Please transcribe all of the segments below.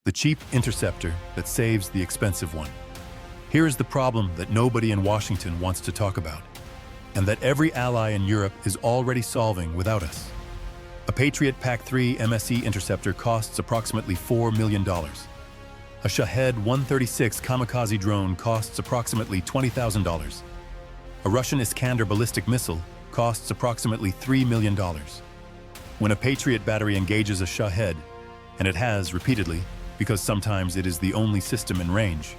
the cheap interceptor that saves the expensive one. Here is the problem that nobody in Washington wants to talk about, and that every ally in Europe is already solving without us. A Patriot PAC-3 MSE interceptor costs approximately $4 million. A Shahed 136 kamikaze drone costs approximately $20,000. A Russian Iskander ballistic missile costs approximately $3 million. When a Patriot battery engages a Shahed, and it has repeatedly, because sometimes it is the only system in range,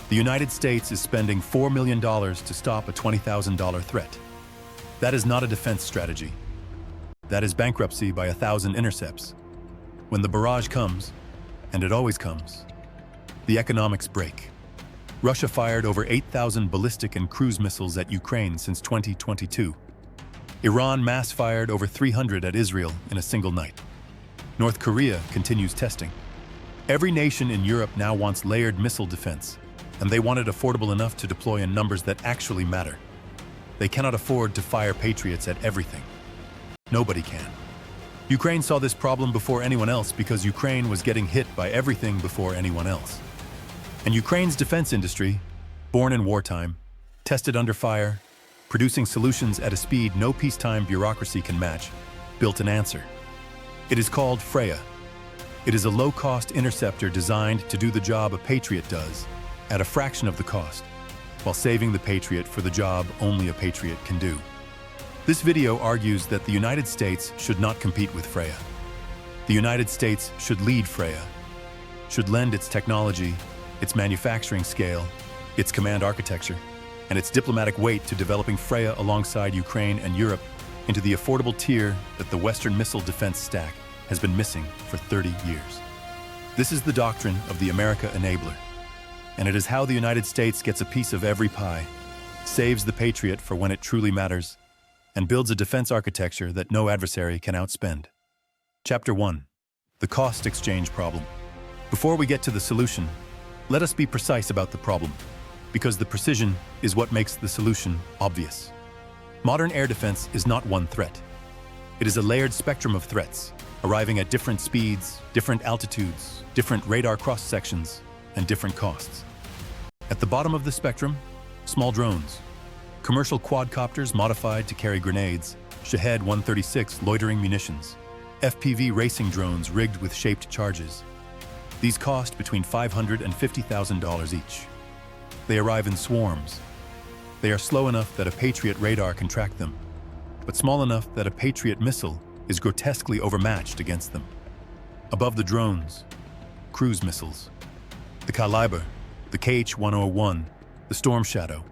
the United States is spending $4 million to stop a $20,000 threat. That is not a defense strategy. That is bankruptcy by 1,000 intercepts. When the barrage comes, and it always comes, the economics break. Russia fired over 8,000 ballistic and cruise missiles at Ukraine since 2022. Iran mass-fired over 300 at Israel in a single night. North Korea continues testing. Every nation in Europe now wants layered missile defense, and they want it affordable enough to deploy in numbers that actually matter. They cannot afford to fire Patriots at everything. Nobody can. Ukraine saw this problem before anyone else because Ukraine was getting hit by everything before anyone else. And Ukraine's defense industry, born in wartime, tested under fire, producing solutions at a speed no peacetime bureaucracy can match, built an answer. It is called Freya. It is a low-cost interceptor designed to do the job a Patriot does, at a fraction of the cost, while saving the Patriot for the job only a Patriot can do. This video argues that the United States should not compete with Freya. The United States should lead Freya, should lend its technology, its manufacturing scale, its command architecture, and its diplomatic weight to developing Freya alongside Ukraine and Europe into the affordable tier that the Western missile defense stack has been missing for 30 years. This is the doctrine of the America enabler, and it is how the United States gets a piece of every pie, saves the Patriot for when it truly matters, and builds a defense architecture that no adversary can outspend. Chapter 1. The Cost Exchange Problem. Before we get to the solution, let us be precise about the problem, because the precision is what makes the solution obvious. Modern air defense is not one threat. It is a layered spectrum of threats, arriving at different speeds, different altitudes, different radar cross-sections, and different costs. At the bottom of the spectrum, small drones, commercial quadcopters modified to carry grenades, Shahed 136 loitering munitions, FPV racing drones rigged with shaped charges. These cost between $500 and $50,000 each. They arrive in swarms. They are slow enough that a Patriot radar can track them, but small enough that a Patriot missile is grotesquely overmatched against them. Above the drones, cruise missiles. The Caliber, the KH-101, the Storm Shadow.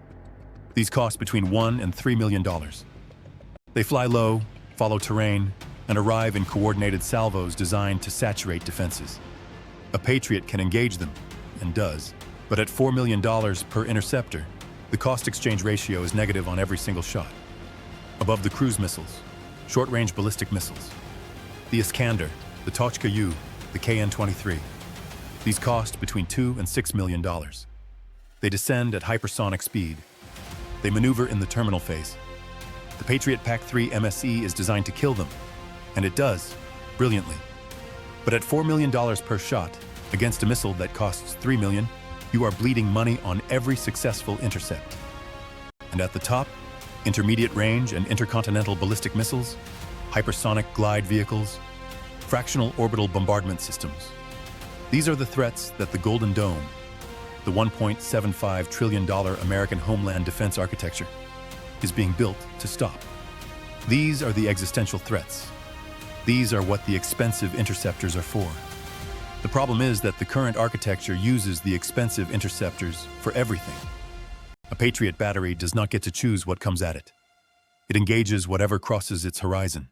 These cost between $1 and $3 million. They fly low, follow terrain, and arrive in coordinated salvos designed to saturate defenses. A Patriot can engage them, and does, but at $4 million per interceptor, the cost-exchange ratio is negative on every single shot. Above the cruise missiles, short-range ballistic missiles. The Iskander, the Tochka-U, the KN-23. These cost between $2 and $6 million. They descend at hypersonic speed. They maneuver in the terminal phase. The Patriot PAC-3 MSE is designed to kill them, and it does, brilliantly. But at $4 million per shot, against a missile that costs $3 million, you are bleeding money on every successful intercept. And at the top, intermediate range and intercontinental ballistic missiles, hypersonic glide vehicles, fractional orbital bombardment systems. These are the threats that the Golden Dome, the $1.75 trillion American homeland defense architecture, is being built to stop. These are the existential threats. These are what the expensive interceptors are for. The problem is that the current architecture uses the expensive interceptors for everything. A Patriot battery does not get to choose what comes at it. It engages whatever crosses its horizon.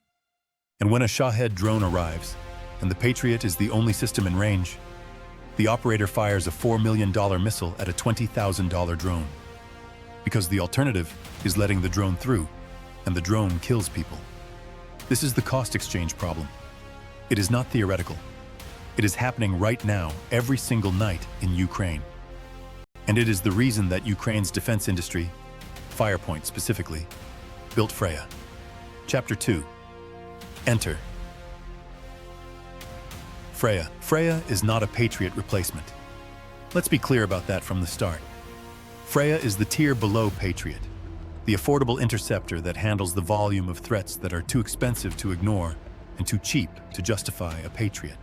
And when a Shahed drone arrives, and the Patriot is the only system in range, the operator fires a $4 million missile at a $20,000 drone. Because the alternative is letting the drone through, and the drone kills people. This is the cost exchange problem. It is not theoretical. It is happening right now, every single night in Ukraine. And it is the reason that Ukraine's defense industry, Firepoint specifically, built Freya. Chapter 2. Enter. Freya. Freya is not a Patriot replacement. Let's be clear about that from the start. Freya is the tier below Patriot, the affordable interceptor that handles the volume of threats that are too expensive to ignore and too cheap to justify a Patriot.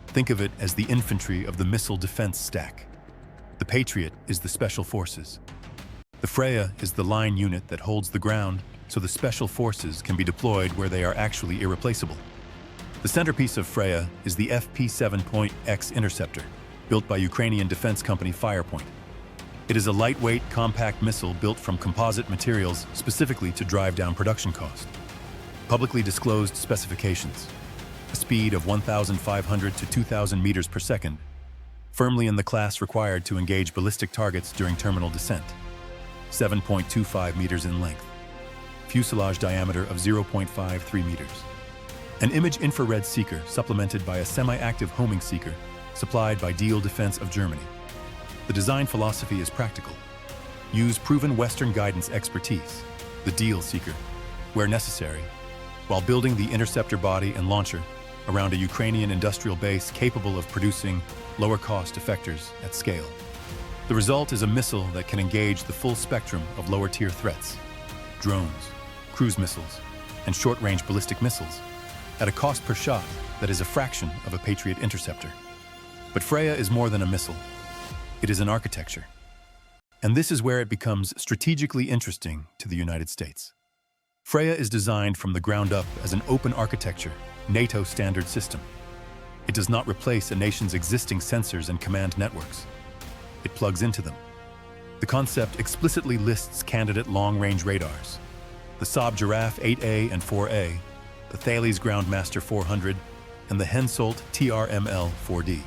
Think of it as the infantry of the missile defense stack. The Patriot is the special forces. The Freya is the line unit that holds the ground so the special forces can be deployed where they are actually irreplaceable. The centerpiece of Freya is the FP7.X interceptor, built by Ukrainian defense company Firepoint. It is a lightweight, compact missile built from composite materials specifically to drive down production cost. Publicly disclosed specifications: a speed of 1,500 to 2,000 meters per second, firmly in the class required to engage ballistic targets during terminal descent, 7.25 meters in length, fuselage diameter of 0.53 meters. An image infrared seeker supplemented by a semi-active homing seeker supplied by Diehl Defense of Germany. The design philosophy is practical. Use proven Western guidance expertise, the Diehl seeker, where necessary, while building the interceptor body and launcher around a Ukrainian industrial base capable of producing lower-cost effectors at scale. The result is a missile that can engage the full spectrum of lower-tier threats: drones, cruise missiles, and short-range ballistic missiles, at a cost per shot that is a fraction of a Patriot interceptor. But Freya is more than a missile. It is an architecture. And this is where it becomes strategically interesting to the United States. Freya is designed from the ground up as an open architecture, NATO standard system. It does not replace a nation's existing sensors and command networks. It plugs into them. The concept explicitly lists candidate long-range radars: the Saab Giraffe 8A and 4A, the Thales Groundmaster 400, and the Hensoldt TRML-4D.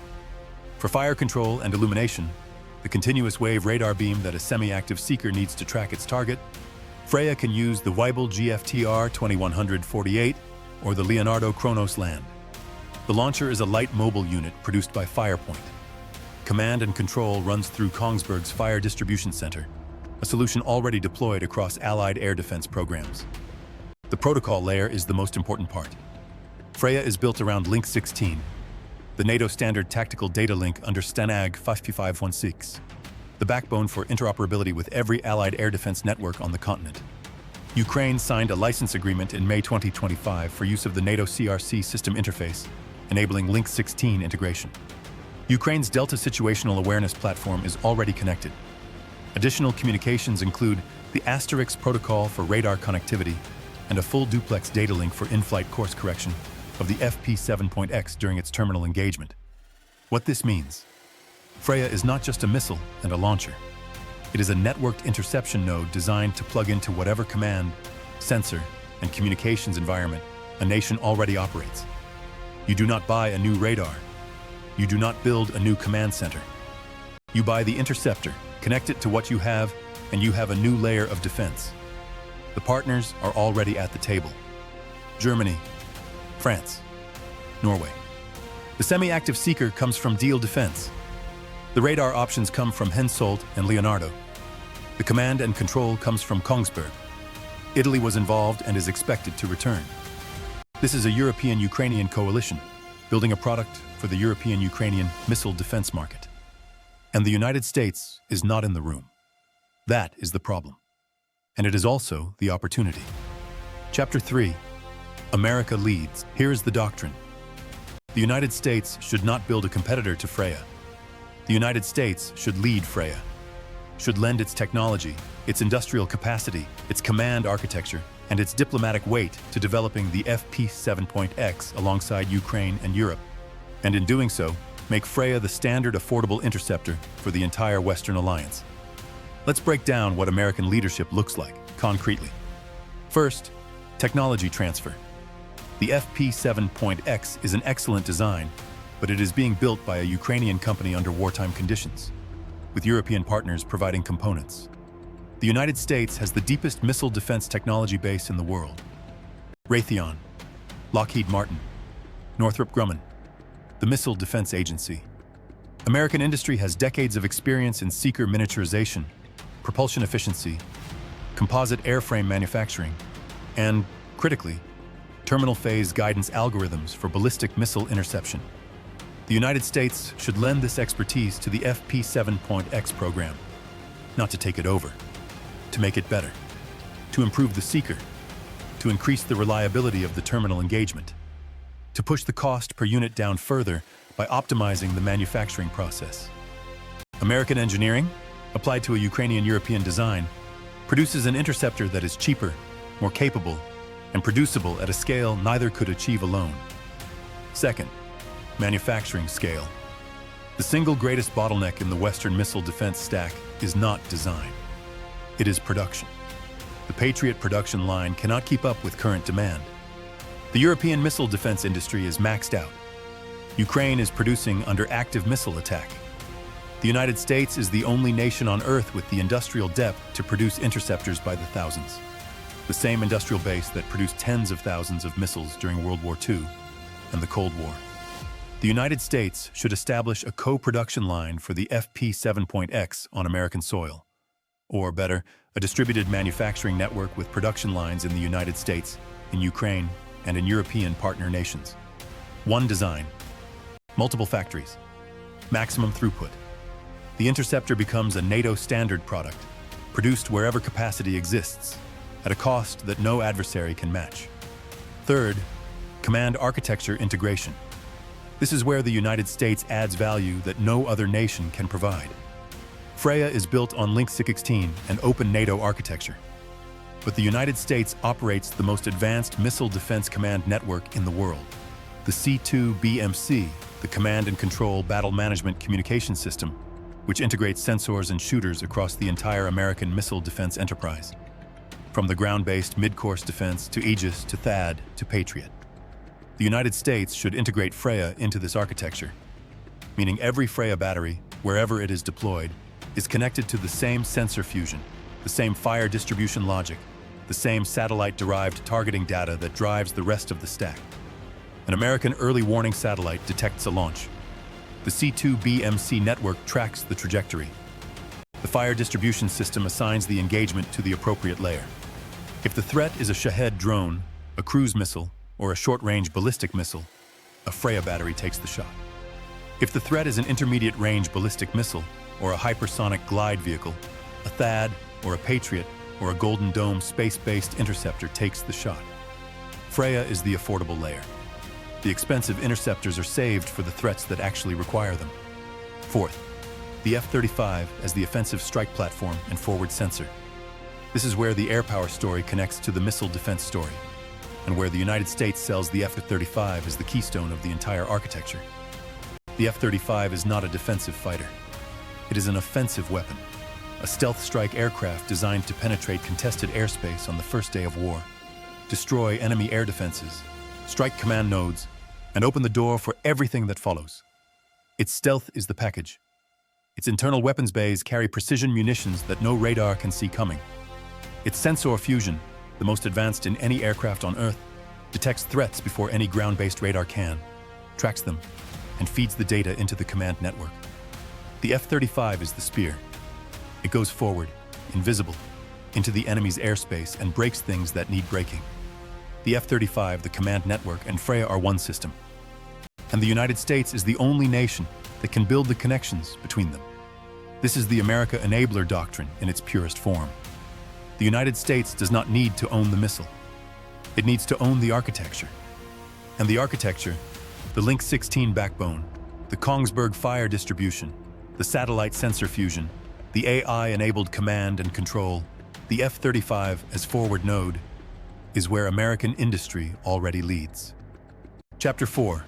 For fire control and illumination, the continuous wave radar beam that a semi-active seeker needs to track its target, Freya can use the Weibel GFTR 2148 or the Leonardo Kronos Land. The launcher is a light mobile unit produced by Firepoint. Command and control runs through Kongsberg's Fire Distribution Center, a solution already deployed across Allied air defense programs. The protocol layer is the most important part. Freya is built around Link 16, the NATO standard tactical data link under STANAG 5516, the backbone for interoperability with every Allied air defense network on the continent. Ukraine signed a license agreement in May 2025 for use of the NATO CRC system interface, enabling Link 16 integration. Ukraine's Delta Situational Awareness platform is already connected. Additional communications include the Asterix protocol for radar connectivity and a full duplex data link for in-flight course correction of the FP7.X during its terminal engagement. What this means: Freya is not just a missile and a launcher. It is a networked interception node designed to plug into whatever command, sensor, and communications environment a nation already operates. You do not buy a new radar. You do not build a new command center. You buy the interceptor, connect it to what you have, and you have a new layer of defense. The partners are already at the table: Germany, France, Norway. The semi-active seeker comes from Diehl Defense. The radar options come from Hensoldt and Leonardo. The command and control comes from Kongsberg. Italy was involved and is expected to return. This is a European-Ukrainian coalition, building a product for the European-Ukrainian missile defense market. And the United States is not in the room. That is the problem. And it is also the opportunity. Chapter 3. America leads. Here is the doctrine. The United States should not build a competitor to Freya. The United States should lead Freya, should lend its technology, its industrial capacity, its command architecture, and its diplomatic weight to developing the FP7.X alongside Ukraine and Europe, and in doing so, make Freya the standard affordable interceptor for the entire Western alliance. Let's break down what American leadership looks like, concretely. First, technology transfer. The FP7.X is an excellent design, but it is being built by a Ukrainian company under wartime conditions, with European partners providing components. The United States has the deepest missile defense technology base in the world. Raytheon, Lockheed Martin, Northrop Grumman, the Missile Defense Agency. American industry has decades of experience in seeker miniaturization, propulsion efficiency, composite airframe manufacturing, and, critically, terminal phase guidance algorithms for ballistic missile interception. The United States should lend this expertise to the FP7.X program, not to take it over, to make it better, to improve the seeker, to increase the reliability of the terminal engagement, to push the cost per unit down further by optimizing the manufacturing process. American engineering, applied to a Ukrainian-European design, produces an interceptor that is cheaper, more capable, and producible at a scale neither could achieve alone. Second, manufacturing scale. The single greatest bottleneck in the Western missile defense stack is not design. It is production. The Patriot production line cannot keep up with current demand. The European missile defense industry is maxed out. Ukraine is producing under active missile attack. The United States is the only nation on Earth with the industrial depth to produce interceptors by the thousands. The same industrial base that produced tens of thousands of missiles during World War II and the Cold War. The United States should establish a co-production line for the FP7.X on American soil. Or better, a distributed manufacturing network with production lines in the United States, in Ukraine, and in European partner nations. One design, multiple factories, maximum throughput. The interceptor becomes a NATO standard product, produced wherever capacity exists, at a cost that no adversary can match. Third, command architecture integration. This is where the United States adds value that no other nation can provide. Freya is built on Link 16, an open NATO architecture. But the United States operates the most advanced missile defense command network in the world. The C2BMC, the Command and Control Battle Management Communication System, which integrates sensors and shooters across the entire American missile defense enterprise. From the ground-based midcourse defense to Aegis to THAAD to Patriot. The United States should integrate Freya into this architecture, meaning every Freya battery, wherever it is deployed, is connected to the same sensor fusion, the same fire distribution logic, the same satellite-derived targeting data that drives the rest of the stack. An American early warning satellite detects a launch. The C2BMC network tracks the trajectory. The fire distribution system assigns the engagement to the appropriate layer. If the threat is a Shahed drone, a cruise missile, or a short-range ballistic missile, a Freya battery takes the shot. If the threat is an intermediate-range ballistic missile, or a hypersonic glide vehicle, a THAAD, or a Patriot, or a Golden Dome space-based interceptor takes the shot. Freya is the affordable layer. The expensive interceptors are saved for the threats that actually require them. Fourth, the F-35 as the offensive strike platform and forward sensor. This is where the air power story connects to the missile defense story, and where the United States sells the F-35 as the keystone of the entire architecture. The F-35 is not a defensive fighter. It is an offensive weapon, a stealth strike aircraft designed to penetrate contested airspace on the first day of war, destroy enemy air defenses, strike command nodes, and open the door for everything that follows. Its stealth is the package. Its internal weapons bays carry precision munitions that no radar can see coming. Its sensor fusion, the most advanced in any aircraft on Earth, detects threats before any ground-based radar can, tracks them, and feeds the data into the command network. The F-35 is the spear. It goes forward, invisible, into the enemy's airspace and breaks things that need breaking. The F-35, the command network, and Freya are one system. And the United States is the only nation that can build the connections between them. This is the America Enabler Doctrine in its purest form. The United States does not need to own the missile. It needs to own the architecture. And the architecture, the Link 16 backbone, the Kongsberg fire distribution, the satellite sensor fusion, the AI-enabled command and control, the F-35 as forward node, is where American industry already leads. Chapter 4.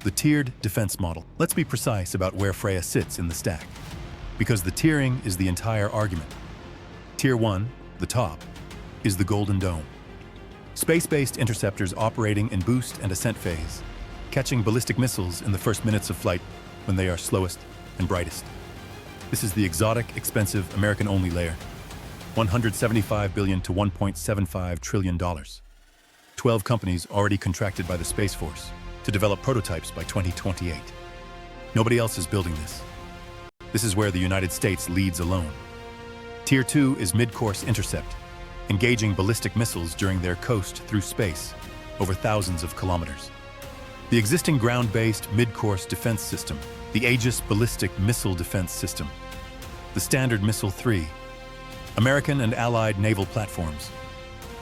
The tiered defense model. Let's be precise about where Freya sits in the stack, because the tiering is the entire argument. Tier 1, the top, is the Golden Dome. Space-based interceptors operating in boost and ascent phase, catching ballistic missiles in the first minutes of flight when they are slowest and brightest. This is the exotic, expensive, American-only layer. $175 billion to $1.75 trillion. 12 companies already contracted by the Space Force to develop prototypes by 2028. Nobody else is building this. This is where the United States leads alone. Tier 2 is midcourse intercept, engaging ballistic missiles during their coast through space, over thousands of kilometers. The existing ground-based midcourse defense system, the Aegis Ballistic Missile Defense System, the Standard Missile-3, American and Allied naval platforms,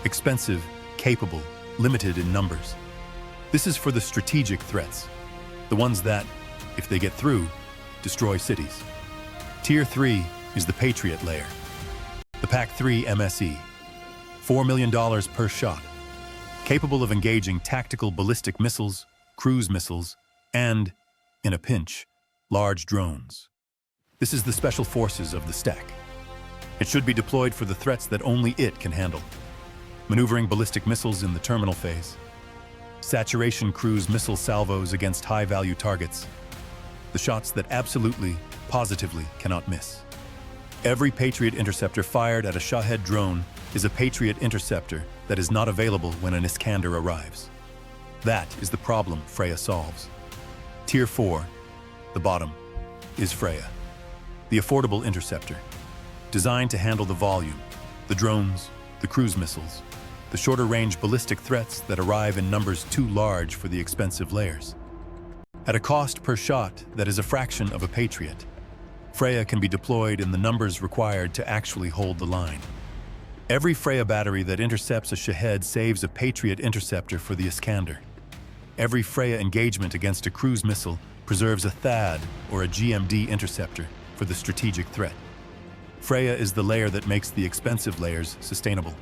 expensive, capable, limited in numbers. This is for the strategic threats, the ones that, if they get through, destroy cities. Tier 3 is the Patriot layer. The PAC-3 MSE, $4 million per shot, capable of engaging tactical ballistic missiles, cruise missiles, and, in a pinch, large drones. This is the special forces of the stack. It should be deployed for the threats that only it can handle. Maneuvering ballistic missiles in the terminal phase, saturation cruise missile salvos against high-value targets, the shots that absolutely, positively cannot miss. Every Patriot interceptor fired at a Shahed drone is a Patriot interceptor that is not available when an Iskander arrives. That is the problem Freya solves. Tier 4, the bottom, is Freya, the affordable interceptor, designed to handle the volume, the drones, the cruise missiles, the shorter-range ballistic threats that arrive in numbers too large for the expensive layers. At a cost per shot that is a fraction of a Patriot, Freya can be deployed in the numbers required to actually hold the line. Every Freya battery that intercepts a Shahed saves a Patriot interceptor for the Iskander. Every Freya engagement against a cruise missile preserves a THAAD or a GMD interceptor for the strategic threat. Freya is the layer that makes the expensive layers sustainable.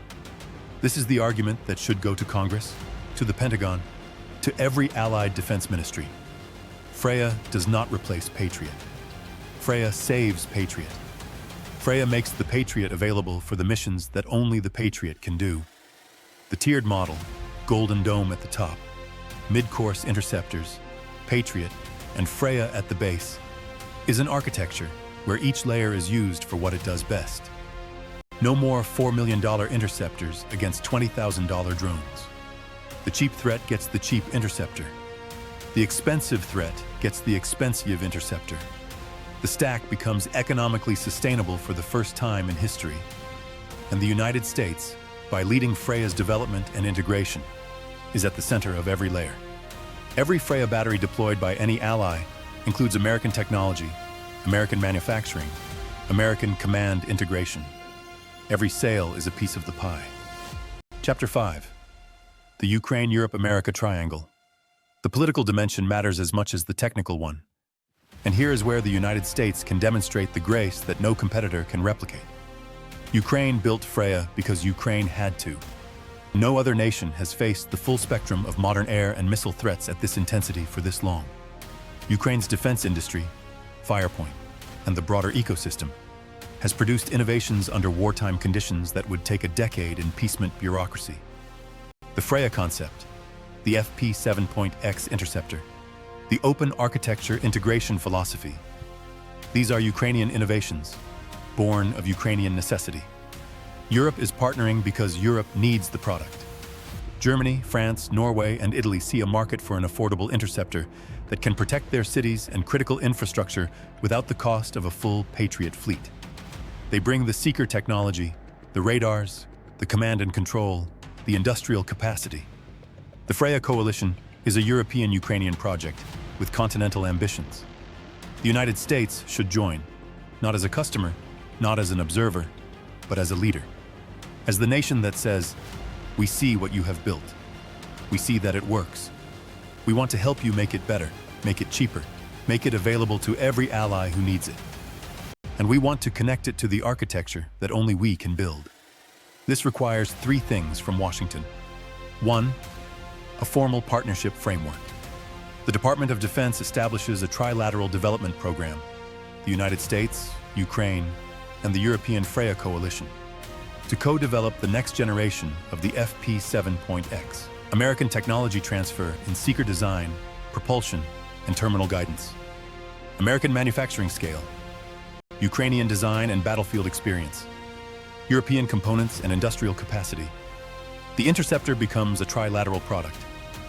This is the argument that should go to Congress, to the Pentagon, to every allied defense ministry. Freya does not replace Patriot. Freya saves Patriot. Freya makes the Patriot available for the missions that only the Patriot can do. The tiered model, Golden Dome at the top, mid-course interceptors, Patriot, and Freya at the base, is an architecture where each layer is used for what it does best. No more $4 million interceptors against $20,000 drones. The cheap threat gets the cheap interceptor. The expensive threat gets the expensive interceptor. The stack becomes economically sustainable for the first time in history. And the United States, by leading Freya's development and integration, is at the center of every layer. Every Freya battery deployed by any ally includes American technology, American manufacturing, American command integration. Every sale is a piece of the pie. Chapter 5. The Ukraine-Europe-America Triangle. The political dimension matters as much as the technical one. And here is where the United States can demonstrate the grace that no competitor can replicate. Ukraine built Freya because Ukraine had to. No other nation has faced the full spectrum of modern air and missile threats at this intensity for this long. Ukraine's defense industry, Firepoint, and the broader ecosystem has produced innovations under wartime conditions that would take a decade in piecemeal bureaucracy. The Freya concept, the FP7.X interceptor, the open architecture integration philosophy. These are Ukrainian innovations, born of Ukrainian necessity. Europe is partnering because Europe needs the product. Germany, France, Norway, and Italy see a market for an affordable interceptor that can protect their cities and critical infrastructure without the cost of a full Patriot fleet. They bring the seeker technology, the radars, the command and control, the industrial capacity. The Freya Coalition is a European-Ukrainian project with continental ambitions. The United States should join, not as a customer, not as an observer, but as a leader. As the nation that says, we see what you have built. We see that it works. We want to help you make it better, make it cheaper, make it available to every ally who needs it. And we want to connect it to the architecture that only we can build. This requires 3 things from Washington. 1, a formal partnership framework. The Department of Defense establishes a trilateral development program, the United States, Ukraine, and the European Freya Coalition, to co-develop the next generation of the FP7.X, American technology transfer in seeker design, propulsion, and terminal guidance. American manufacturing scale, Ukrainian design and battlefield experience, European components and industrial capacity. The interceptor becomes a trilateral product,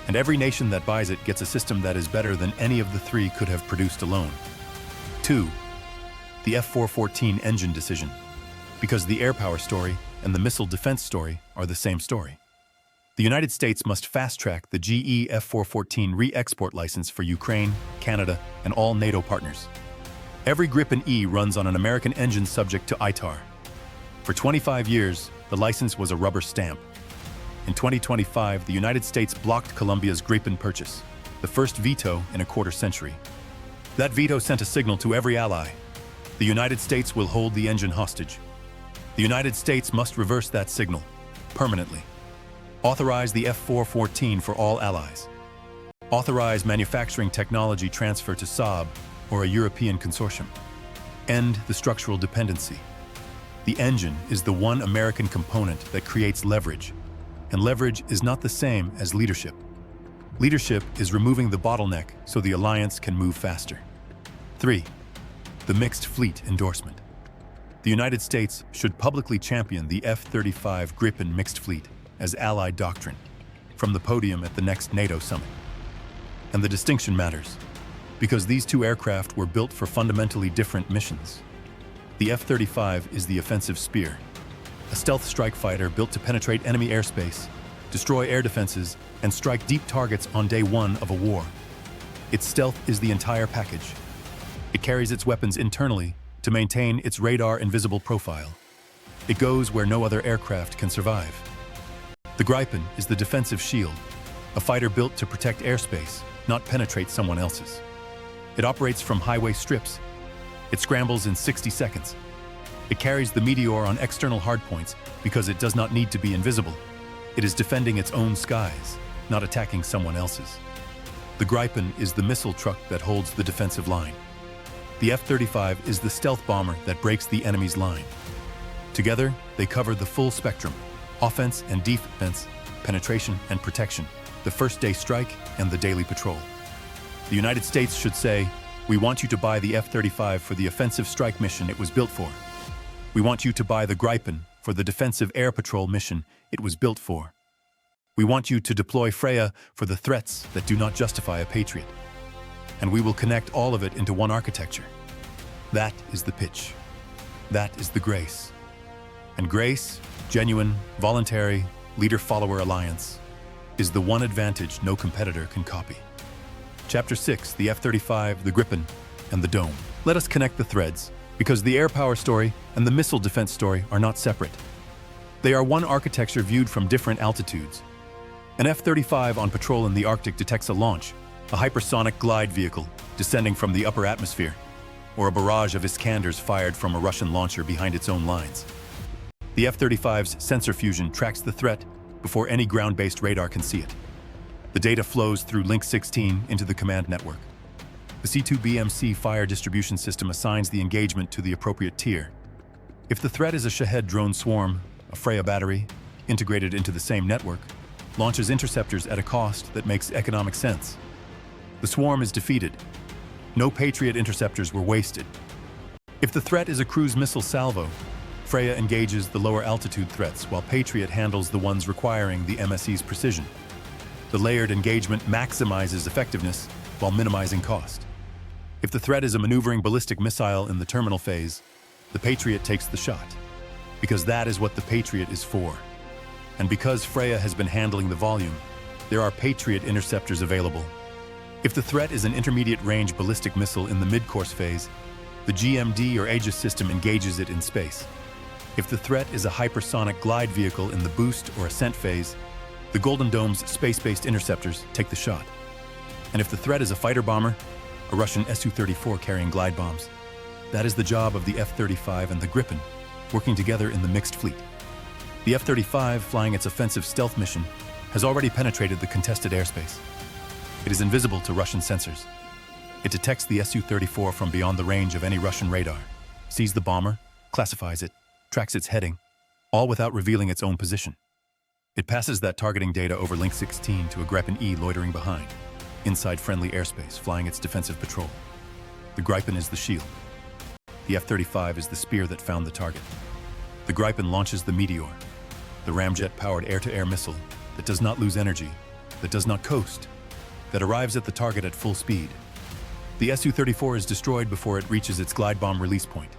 and every nation that buys it gets a system that is better than any of the 3 could have produced alone. 2, the F414 engine decision, because the air power story and the missile defense story are the same story. The United States must fast-track the GE F414 re-export license for Ukraine, Canada, and all NATO partners. Every Gripen E runs on an American engine subject to ITAR. For 25 years, the license was a rubber stamp. In 2025, the United States blocked Colombia's Gripen purchase, the first veto in a quarter century. That veto sent a signal to every ally. The United States will hold the engine hostage. The United States must reverse that signal, permanently. Authorize the F414 for all allies. Authorize manufacturing technology transfer to Saab or a European consortium. End the structural dependency. The engine is the one American component that creates leverage, and leverage is not the same as leadership. Leadership is removing the bottleneck so the alliance can move faster. 3. The mixed fleet endorsement. The United States should publicly champion the F-35 Gripen mixed fleet as Allied doctrine from the podium at the next NATO summit. And the distinction matters, because these two aircraft were built for fundamentally different missions. The F-35 is the offensive Spear, a stealth strike fighter built to penetrate enemy airspace, destroy air defenses, and strike deep targets on day one of a war. Its stealth is the entire package. It carries its weapons internally to maintain its radar-invisible profile. It goes where no other aircraft can survive. The Gripen is the defensive shield, a fighter built to protect airspace, not penetrate someone else's. It operates from highway strips. It scrambles in 60 seconds. It carries the Meteor on external hardpoints because it does not need to be invisible. It is defending its own skies, not attacking someone else's. The Gripen is the missile truck that holds the defensive line. The F-35 is the stealth bomber that breaks the enemy's line. Together, they cover the full spectrum: offense and defense, penetration and protection, the first-day strike and the daily patrol. The United States should say, "We want you to buy the F-35 for the offensive strike mission it was built for. We want you to buy the Gripen for the defensive air patrol mission it was built for. We want you to deploy Freya for the threats that do not justify a Patriot. And we will connect all of it into one architecture." That is the pitch. That is the grace. And grace, genuine, voluntary, leader-follower alliance, is the one advantage no competitor can copy. Chapter 6, the F-35, the Gripen, and the Dome. Let us connect the threads, because the air power story and the missile defense story are not separate. They are one architecture viewed from different altitudes. An F-35 on patrol in the Arctic detects a launch, a hypersonic glide vehicle descending from the upper atmosphere, or a barrage of Iskanders fired from a Russian launcher behind its own lines. The F-35's sensor fusion tracks the threat before any ground-based radar can see it. The data flows through Link 16 into the command network. The C2BMC fire distribution system assigns the engagement to the appropriate tier. If the threat is a Shahed drone swarm, a Freya battery, integrated into the same network, launches interceptors at a cost that makes economic sense. The swarm is defeated. No Patriot interceptors were wasted. If the threat is a cruise missile salvo, Freya engages the lower altitude threats while Patriot handles the ones requiring the MSE's precision. The layered engagement maximizes effectiveness while minimizing cost. If the threat is a maneuvering ballistic missile in the terminal phase, the Patriot takes the shot, because that is what the Patriot is for. And because Freya has been handling the volume, there are Patriot interceptors available. If the threat is an intermediate-range ballistic missile in the midcourse phase, the GMD or Aegis system engages it in space. If the threat is a hypersonic glide vehicle in the boost or ascent phase, the Golden Dome's space-based interceptors take the shot. And if the threat is a fighter bomber, a Russian Su-34 carrying glide bombs, that is the job of the F-35 and the Gripen, working together in the mixed fleet. The F-35, flying its offensive stealth mission, has already penetrated the contested airspace. It is invisible to Russian sensors. It detects the Su-34 from beyond the range of any Russian radar, sees the bomber, classifies it, tracks its heading, all without revealing its own position. It passes that targeting data over Link 16 to a Gripen E loitering behind, inside friendly airspace, flying its defensive patrol. The Gripen is the shield. The F-35 is the spear that found the target. The Gripen launches the Meteor, the ramjet-powered air-to-air missile that does not lose energy, that does not coast, that arrives at the target at full speed. The Su-34 is destroyed before it reaches its glide bomb release point.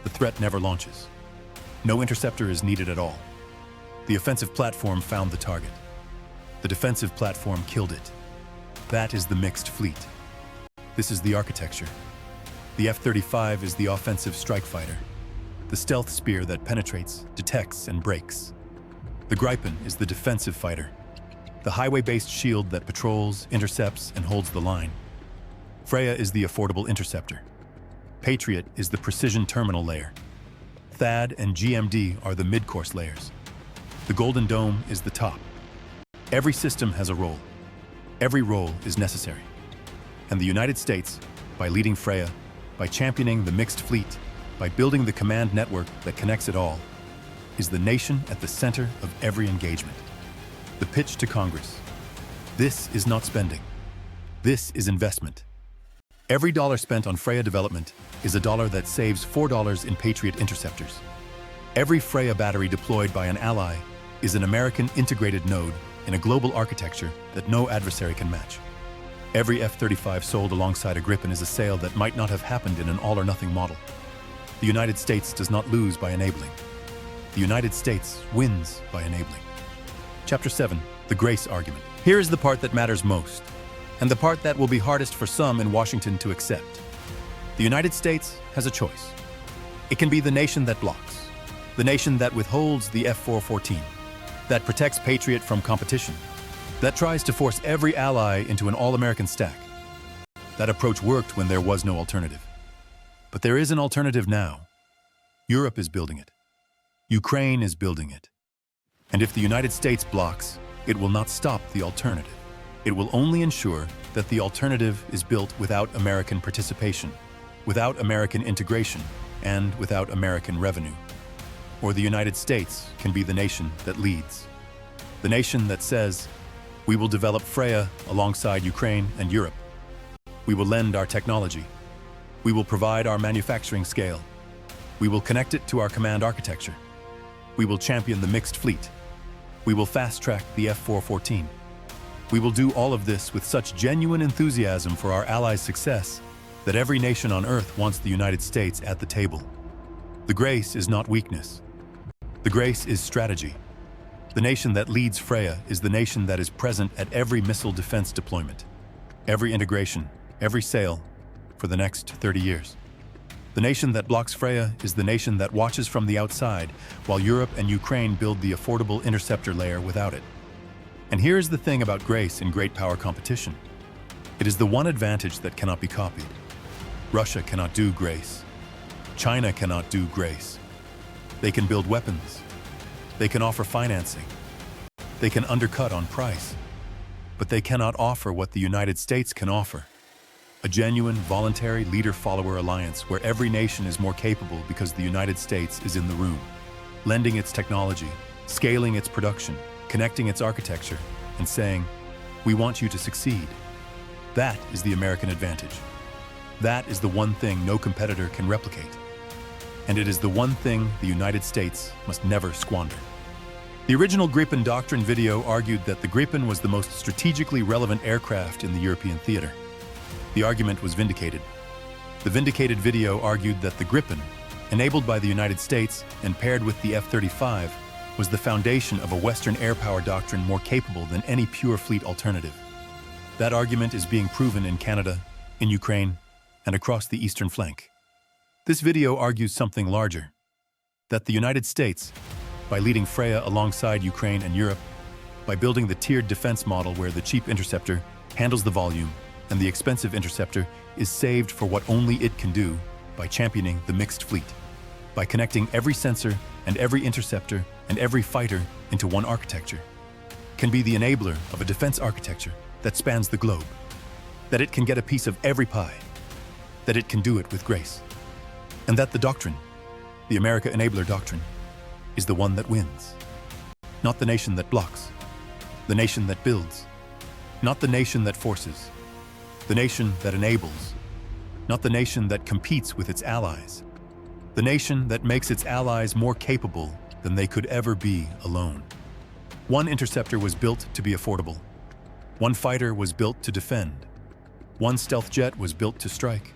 The threat never launches. No interceptor is needed at all. The offensive platform found the target. The defensive platform killed it. That is the mixed fleet. This is the architecture. The F-35 is the offensive strike fighter, the stealth spear that penetrates, detects, and breaks. The Gripen is the defensive fighter, the highway-based shield that patrols, intercepts, and holds the line. Freya is the affordable interceptor. Patriot is the precision terminal layer. THAAD and GMD are the midcourse layers. The Golden Dome is the top. Every system has a role. Every role is necessary. And the United States, by leading Freya, by championing the mixed fleet, by building the command network that connects it all, is the nation at the center of every engagement. The pitch to Congress. This is not spending. This is investment. Every dollar spent on Freya development is a dollar that saves $4 in Patriot interceptors. Every Freya battery deployed by an ally is an American integrated node in a global architecture that no adversary can match. Every F-35 sold alongside a Gripen is a sale that might not have happened in an all-or-nothing model. The United States does not lose by enabling. The United States wins by enabling. Chapter 7, the Grace Argument. Here is the part that matters most, and the part that will be hardest for some in Washington to accept. The United States has a choice. It can be the nation that blocks, the nation that withholds the F-414, that protects Patriot from competition, that tries to force every ally into an all-American stack. That approach worked when there was no alternative. But there is an alternative now. Europe is building it. Ukraine is building it. And if the United States blocks, it will not stop the alternative. It will only ensure that the alternative is built without American participation, without American integration, and without American revenue. Or the United States can be the nation that leads. The nation that says, we will develop Freya alongside Ukraine and Europe. We will lend our technology. We will provide our manufacturing scale. We will connect it to our command architecture. We will champion the mixed fleet. We will fast-track the F-414. We will do all of this with such genuine enthusiasm for our allies' success that every nation on Earth wants the United States at the table. The grace is not weakness. The grace is strategy. The nation that leads Freya is the nation that is present at every missile defense deployment, every integration, every sale, for the next 30 years. The nation that blocks Freya is the nation that watches from the outside while Europe and Ukraine build the affordable interceptor layer without it. And here is the thing about grace in great power competition. It is the one advantage that cannot be copied. Russia cannot do grace. China cannot do grace. They can build weapons. They can offer financing. They can undercut on price. But they cannot offer what the United States can offer. A genuine, voluntary leader-follower alliance where every nation is more capable because the United States is in the room, lending its technology, scaling its production, connecting its architecture, and saying, we want you to succeed. That is the American advantage. That is the one thing no competitor can replicate. And it is the one thing the United States must never squander. The original Gripen Doctrine video argued that the Gripen was the most strategically relevant aircraft in the European theater. The argument was vindicated. The vindicated video argued that the Gripen, enabled by the United States and paired with the F-35, was the foundation of a Western air power doctrine more capable than any pure fleet alternative. That argument is being proven in Canada, in Ukraine, and across the eastern flank. This video argues something larger, that the United States, by leading Freya alongside Ukraine and Europe, by building the tiered defense model where the cheap interceptor handles the volume and the expensive interceptor is saved for what only it can do, by championing the mixed fleet, by connecting every sensor and every interceptor and every fighter into one architecture, can be the enabler of a defense architecture that spans the globe, that it can get a piece of every pie, that it can do it with grace, and that the doctrine, the America Enabler Doctrine, is the one that wins. Not the nation that blocks, the nation that builds, not the nation that forces, the nation that enables, not the nation that competes with its allies, the nation that makes its allies more capable than they could ever be alone. One interceptor was built to be affordable. One fighter was built to defend. One stealth jet was built to strike.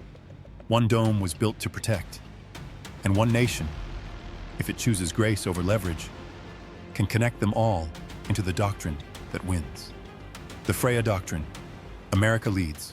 One dome was built to protect. And one nation, if it chooses grace over leverage, can connect them all into the doctrine that wins. The Freya Doctrine. America leads.